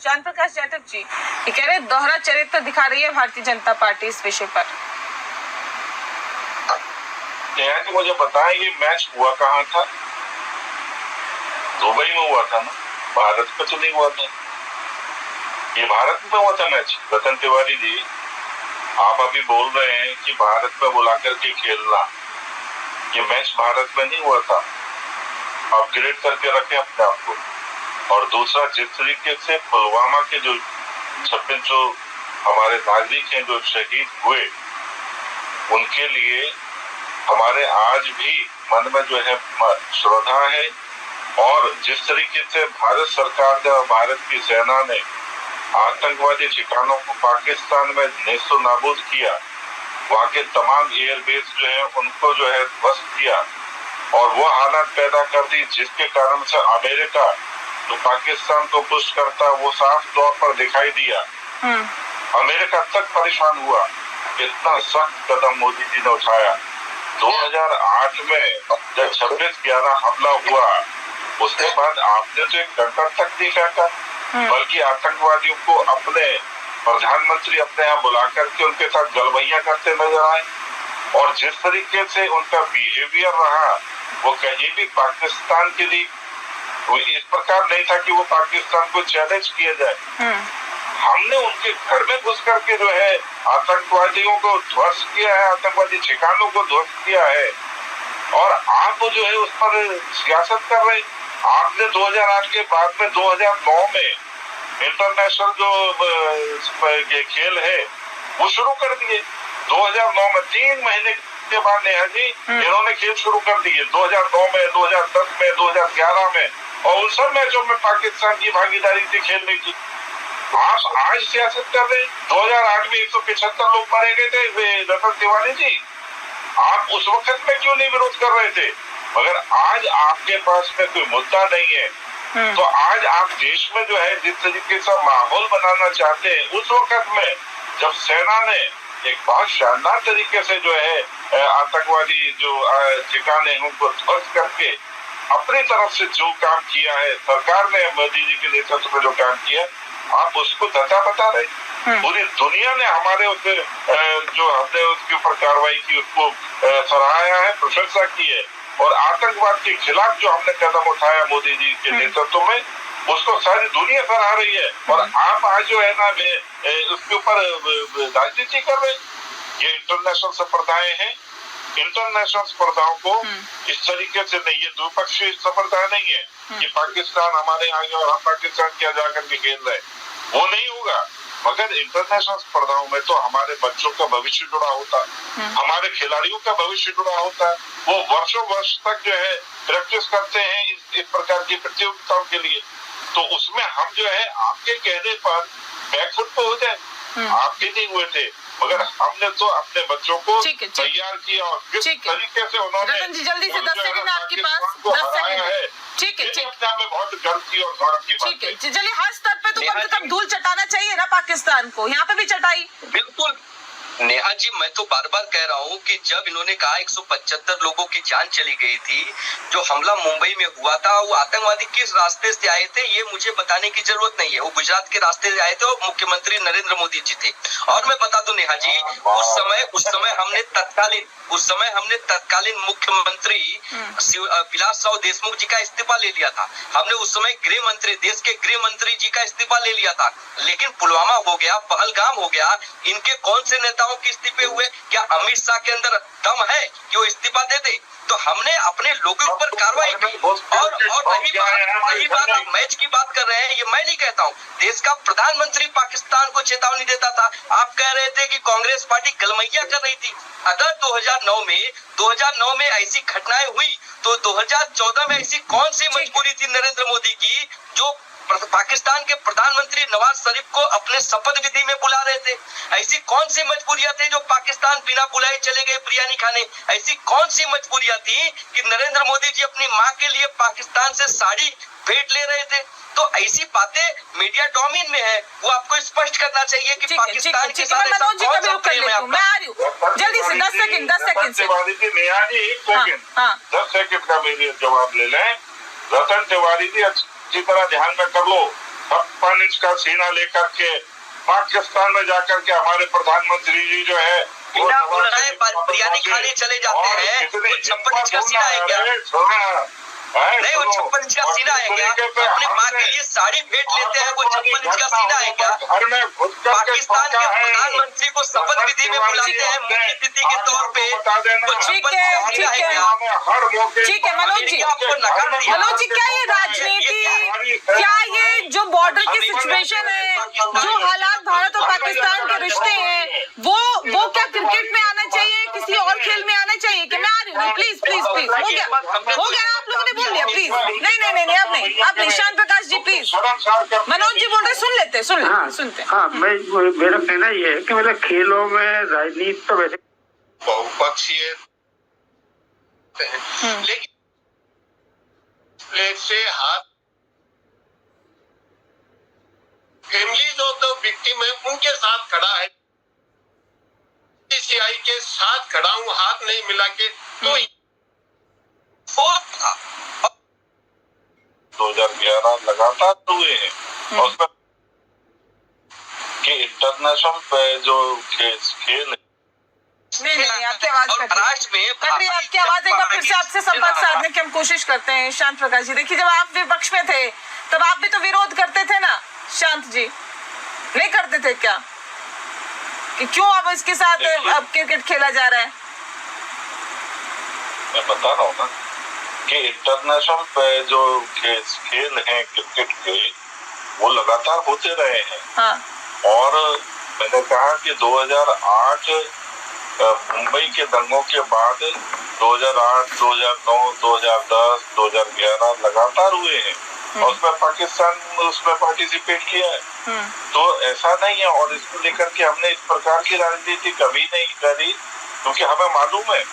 ज्ञान प्रकाश जाटव जी ये कह रहे दोहरा चरित्र दिखा रही है भारतीय जनता पार्टी इस विषय पर। नेहा जी मुझे बताएं ये मैच हुआ कहाँ था? दुबई में हुआ था ना, भारत में तो नहीं हुआ था। ये भारत में हुआ था मैच। रतन तिवारी जी, आप अभी बोल रहे हैं कि भारत में बुला करके खेलना, ये मैच भारत में नहीं हुआ था। अपग्रेड करके रखे अपने आप को। और दूसरा, जिस तरीके से पुलवामा के जो 26 जो हमारे नागरिक हैं जो शहीद हुए, उनके लिए हमारे आज भी मन में जो है श्रद्धा है। और जिस तरीके से भारत सरकार ने और भारत की सेना ने आतंकवादी ठिकानों को पाकिस्तान में नेस्तो नाबूद किया, वहाँ के तमाम एयरबेस जो है उनको जो है ध्वस्त किया और वो हालात पैदा कर दी जिसके कारण से अमेरिका जो पाकिस्तान को पुश करता वो साफ तौर पर दिखाई दिया। अमेरिका तक परेशान हुआ। इतना सख्त कदम मोदी जी ने उठाया। 2008 में जब 26/11 हमला हुआ, उसके बाद आपने तो एक कंकर तक नहीं फेंका, बल्कि आतंकवादियों को अपने प्रधानमंत्री अपने यहाँ बुला करके उनके साथ गलबैया करते नजर आए। और जिस तरीके से उनका बिहेवियर रहा, वो कहीं भी पाकिस्तान के लिए वो इस प्रकार नहीं था कि वो पाकिस्तान को चैलेंज किया जाए। हमने उनके घर में घुस करके जो है आतंकवादियों को ध्वस्त किया है, आतंकवादी ठिकानों को ध्वस्त किया है। और आप जो है उस पर सियासत कर रहे। आपने 2008 के बाद में 2009 में इंटरनेशनल जो खेल है वो शुरू कर दिए। 2009 में 3 महीने के बाद नेहा जी इन्होंने खेल शुरू कर दिए। 2009 में, 2010 में, 2011 में, और उन सब मैचों में पाकिस्तान की भागीदारी थी खेलने की। आप आज सियासत कर रहे। 2008 में 175 लोग मारे गए थे रतन तिवारी जी, आप उस वक्त में क्यों नहीं विरोध कर रहे थे? मगर आज आपके पास में कोई मुद्दा नहीं है, तो आज आप देश में जो है जिस तरीके से माहौल बनाना चाहते हैं, उस वक्त में जब सेना ने एक बहुत शानदार तरीके से जो है आतंकवादी जो ठिकाने उनको ध्वस्त करके अपनी तरफ से जो काम किया है, सरकार ने मोदी जी के नेतृत्व में जो काम किया, आप उसको धता बता रहे। पूरी दुनिया ने हमारे उससे जो हमने उसके ऊपर कार्रवाई की उसको सराहाया है, प्रशंसा की है। और आतंकवाद के खिलाफ जो हमने कदम उठाया मोदी जी के नेतृत्व में, उसको सारी दुनिया सराह रही है। और आप आज जो है ना उसके ऊपर राजनीति कर रहे। ये इंटरनेशनल स्पर्धाएं हैं। इंटरनेशनल स्पर्धाओं को इस तरीके से नहीं, ये द्विपक्षीय स्पर्धा नहीं है कि पाकिस्तान हमारे आगे और हम पाकिस्तान क्या जाकर के खेल रहे, वो नहीं होगा। मगर इंटरनेशनल स्पर्धाओं में तो हमारे बच्चों का भविष्य जुड़ा होता है, हमारे खिलाड़ियों का भविष्य जुड़ा होता है। वो वर्षों वर्ष तक जो है प्रैक्टिस करते हैं इस प्रकार की प्रतियोगिताओं के लिए। तो उसमें हम जो है आपके कहने पर बैकफुट पे हो जाए, आपके नहीं हुए थे, मगर हमने तो अपने बच्चों को तैयार किया। और किस तरीके से उन्होंने रतन जी जल्दी से 10 सेकंड आपके पास, 10 सेकंड है। ठीक है, अपने आप में बहुत गर्व की और गौरव की बात। ठीक है, चलिए हर स्तर पे तो कम से कम धूल चटाना चाहिए ना पाकिस्तान को, यहाँ पे भी चटाई। बिल्कुल नेहा जी, मैं तो बार बार कह रहा हूँ कि जब इन्होंने कहा 175 लोगों की जान चली गई थी, जो हमला मुंबई में हुआ था, वो आतंकवादी किस रास्ते से आए थे ये मुझे बताने की जरूरत नहीं है। वो गुजरात के रास्ते से आए थे और मुख्यमंत्री नरेंद्र मोदी जी थे। और मैं बता दूं नेहा जी, उस समय हमने तत्कालीन मुख्यमंत्री विलास साव देशमुख जी का इस्तीफा ले लिया था। हमने उस समय देश के गृह मंत्री जी का इस्तीफा ले लिया था। लेकिन पुलवामा हो गया, पहलगाम हो गया, इनके कौन से नेताओं के इस्तीफे हुए? क्या अमित शाह के अंदर दम है कि वो इस्तीफा दे दे? तो हमने अपने लोगों पर कार्रवाई की। और रही बात आप मैच की बात कर रहे हैं, ये मैं नहीं कहता हूँ, देश का प्रधानमंत्री पाकिस्तान को चेतावनी देता था। आप कह रहे थे कि कांग्रेस पार्टी गलमैया कर रही थी। अगर 2009 में ऐसी घटनाएं हुई तो 2014 में ऐसी कौन सी मजबूरी थी नरेंद्र मोदी की जो पाकिस्तान के प्रधानमंत्री नवाज शरीफ को अपने शपथ विधि में बुला रहे थे? ऐसी कौन सी मजबूरियां थी जो पाकिस्तान बिना बुलाए चले गए बिरयानी खाने? ऐसी कौन सी मजबूरियां थी कि नरेंद्र मोदी जी अपनी माँ के लिए पाकिस्तान से साड़ी भेंट ले रहे थे? तो ऐसी बातें मीडिया डोमेन में है, वो आपको स्पष्ट करना चाहिए कि पाकिस्तान के साथ ऐसा कौन सा प्रेम है आपका? मैं आ रही हूँ जल्दी से 10 सेकंड 10 सेकंड से। नेहा जी 1 सेकंड 10 सेकंड का मेरे जवाब ले लें। रतन तिवारी जी अच्छी तरह ध्यान में कर लो, 56 इंच का सीना लेकर के पाकिस्तान में जाकर के हमारे प्रधानमंत्री जी जो है बिना बुलाए बिरयानी खाने चले जाते हैं। वो 56 इंच का सीना है क्या? नहीं, वो 56 इंच का सीना है क्या? अपनी माँ के लिए साड़ी भेंट लेते हैं, वो 56 इंच का सीना है क्या? पाकिस्तान के प्रधानमंत्री को शपथ विधि में बुलाते हैं मुख्य अतिथि के तौर पे, वो 56 इंच का सीना है क्या? ठीक है मनोज जी, आपको नकार दिया। मनोज जी, क्या ये राजनीति, क्या ये जो बॉर्डर की सिचुएशन है, जो हालात भारत और पाकिस्तान के रिश्ते हैं, वो क्या क्रिकेट में आना चाहिए, किसी और खेल में आना चाहिए? कि मैं आ रही हूँ, प्लीज प्लीज प्लीज, हो गया ना, आप लोगों ने बोल दिया, प्लीज। नहीं, आप नहीं, शांत प्रकाश जी प्लीज, मनोज जी बोल रहे, सुनते। हाँ, मेरा कहना ये है कि मतलब खेलों में राजनीति तो वैसे बहुपक्षीय लेकिन प्लेट से हाथ फैमिलीज ऑफ द विक्टिम है उनके साथ खड़ा है, बीसीसीआई के साथ खड़ा हूँ, हाथ नहीं मिला के तो 2011 लगातार हुए हैं और उसमें कि इंटरनेशनल पे जो खेल नहीं, आपकी आवाज कट रही है, आपकी आवाज एक बार फिर से आपसे संपर्क साधने की हम कोशिश करते हैं। शांत प्रकाश जी, देखिए, जब आप विपक्ष में थे तब आप भी तो विरोध करते थे ना, शांत जी, नहीं करते थे क्या? कि क्यों अब इसके साथ अब क्रिकेट खेला जा रहा है? मैं बता रहा हूँ ना कि इंटरनेशनल पे जो खेल हैं क्रिकेट के, वो लगातार होते रहे हैं। हाँ। और मैंने कहा कि 2008 मुंबई के दंगों के बाद 2008, 2009, 2010, 2011 लगातार हुए हैं और उसमें पाकिस्तान उसमें पार्टिसिपेट किया है। तो ऐसा नहीं है, और इसको लेकर के हमने इस प्रकार की राजनीति कभी नहीं करी, क्योंकि हमें मालूम है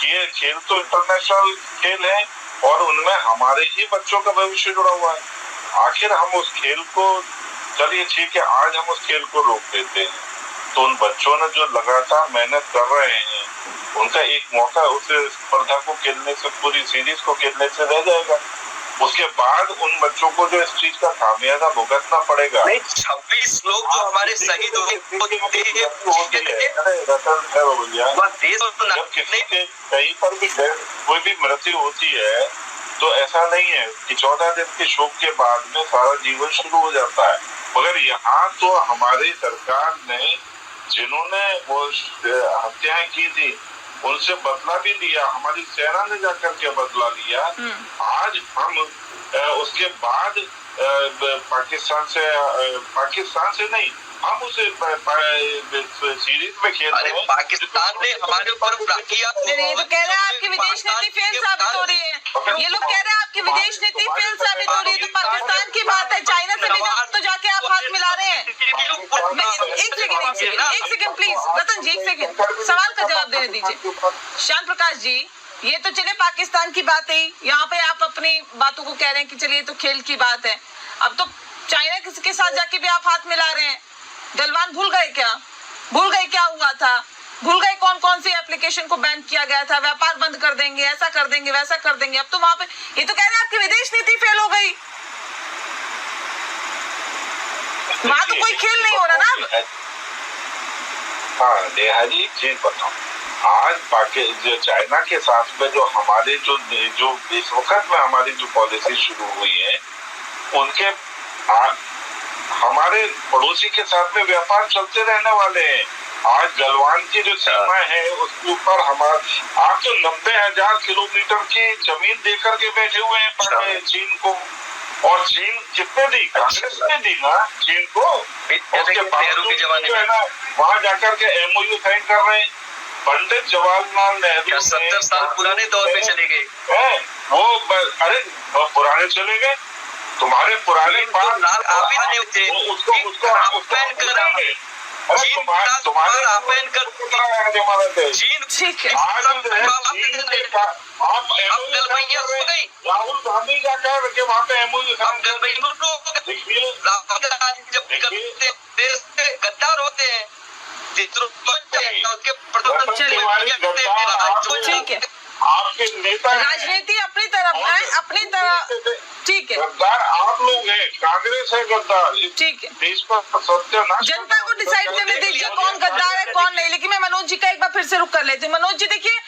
कि ये खेल तो इंटरनेशनल खेल है और उनमें हमारे ही बच्चों का भविष्य जुड़ा हुआ है। आखिर हम उस खेल को, चलिए ठीक है, आज हम उस खेल को रोक देते हैं, तो उन बच्चों ने जो लगातार मेहनत कर रहे हैं, उनका एक मौका उस स्पर्धा को खेलने से, पूरी सीरीज को खेलने से रह जाएगा। उसके बाद उन बच्चों को जो इस चीज का खामियाजा भुगतना पड़ेगा। 26 लोग जो हमारे शहीद हुए, कहीं पर भी कोई भी मृत्यु होती है तो ऐसा नहीं है कि 14 दिन के शोक के बाद में सारा जीवन शुरू हो जाता है। मगर यहाँ तो हमारी सरकार ने, जिन्होंने वो हत्याएं की थी, उनसे बदला भी लिया, हमारी सेना ने जाकर के बदला लिया। आज हम उसके बाद पाकिस्तान से नहीं, हम उसे सीरीज में खेल रहे हैं। पाकिस्तान ने हमारे ऊपर किया। ये तो कह रहे हैं आपकी विदेश नीति फेल साबित हो रही है, ये लोग कह रहे हैं आपकी विदेश नीति फेल साबित हो रही है। तो पाकिस्तान की बात है, चाइना से भी तो जाके आप हाथ मिला रहे हैं। एक सेकंड प्लीज, रतन जी, एक सेकंड, सवाल का जवाब देने दीजिए। शांत प्रकाश जी, ये तो चले पाकिस्तान की बात है, यहाँ पे आप अपनी बातों को कह रहे हैं कि चलिए तो खेल की बात है, अब तो चाइना के साथ जाके भी आप हाथ मिला रहे हैं। गलवान भूल गए क्या? भूल गए क्या हुआ था? भूल गए कौन कौन सी एप्लीकेशन को बैन किया गया था? व्यापार बंद कर देंगे, ऐसा कर देंगे, वैसा कर देंगे। अब तो वहां पे ये तो कह रहे हैं आपकी विदेश नीति फेल हो गई, वहां तो कोई खेल नहीं हो रहा ना। हाँ नेहा जी, एक चीज बताओ, आज जो चाइना के साथ में जो हमारे जो इस वक्त में हमारी जो पॉलिसी शुरू हुई है, उनके हमारे पड़ोसी के साथ में व्यापार चलते रहने वाले हैं। आज गलवान की जो सीमा है उसके ऊपर आप तो 90,000 किलोमीटर की जमीन देकर के बैठे हुए हैं चीन को, और चीन कितने दी? कांग्रेस ने दी ना चीन को। उसके बावजूद जो है ना, वहाँ जाकर के MOU साइन कर रहे हैं। पंडित जवाहरलाल नेहरू 70 साल पुराने दौर में चले गए वो, अरे पुराने चले गए, तुम्हारे पुराने बात आप ही नहीं होते, उसको बैन कर रहे राहुल गांधी जाकर के वहाँ पे गद्दार होते हैं, ठीक है, आपके नेता राजनीति अपनी तरफ है, अपनी तरह, ठीक है, गद्दार आप लोग है, कांग्रेस है गद्दार। इस ठीक है, देश का सत्यानाश जनता को डिसाइड करने दीजिए कौन गद्दार है कौन नहीं। लेकिन मैं मनोज जी का एक बार फिर से रुक कर लेती हूँ। मनोज जी देखिए,